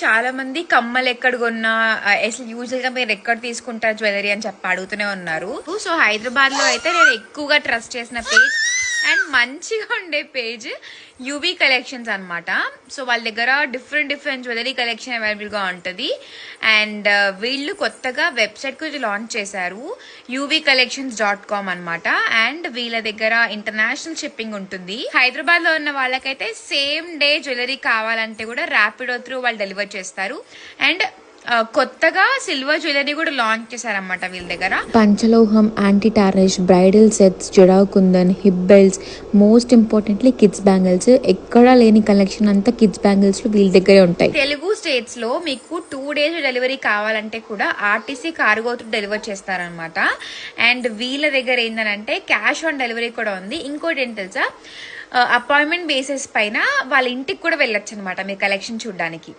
చాలా మంది కమ్మలు ఎక్కడ కొన్నా అసలు యూజువల్ గా మీరు ఎక్కడ తీసుకుంటారు జ్యువెలరీ అని చెప్పి అడుగుతూనే ఉన్నారు. సో హైదరాబాద్ లో అయితే నేను ఎక్కువగా ట్రస్ట్ చేసిన పేజ్ అండ్ మంచిగా ఉండే పేజ్ యూవీ కలెక్షన్స్ అనమాట. సో వాళ్ళ దగ్గర డిఫరెంట్ జ్యువెలరీ కలెక్షన్ అవైలబుల్ గా ఉంటుంది. అండ్ వీళ్ళు కొత్తగా వెబ్సైట్ కూడా లాంచ్ చేశారు, uvcollections.com అనమాట. అండ్ వీళ్ళ దగ్గర ఇంటర్నేషనల్ షిప్పింగ్ ఉంటుంది. హైదరాబాద్ లో ఉన్న వాళ్ళకైతే సేమ్ డే జ్యువెలరీ కావాలంటే కూడా ర్యాపిడో త్రూ వాళ్ళు డెలివర్ చేస్తారు. అండ్ కొత్తగా సిల్వర్ జ్యువెలరీ కూడా లాంచ్ చేశారన్నమాట వీళ్ళ దగ్గర. పంచలోహం, anti tarnish, bridal sets, jadau kundan, hip belts, most importantly kids bangles, ఎక్కడా లేని కలెక్షన్ అంతా కిడ్స్ బ్యాంగిల్స్ లో వీళ్ళ దగ్గరే ఉంటాయి. తెలుగు స్టేట్స్ లో మీకు 2 days డెలివరీ కావాలంటే కూడా ఆర్టీసీ కార్గో త్రూ డెలివర్ చేస్తారనమాట. అండ్ వీళ్ళ దగ్గర ఏంటంటే క్యాష్ ఆన్ డెలివరీ కూడా ఉంది. ఇంకోటి ఏంటి తెలుసా, అపాయింట్మెంట్ బేసిస్ పైన వాళ్ళ ఇంటికి కూడా వెళ్ళొచ్చు అనమాట మీరు కలెక్షన్ చూడడానికి.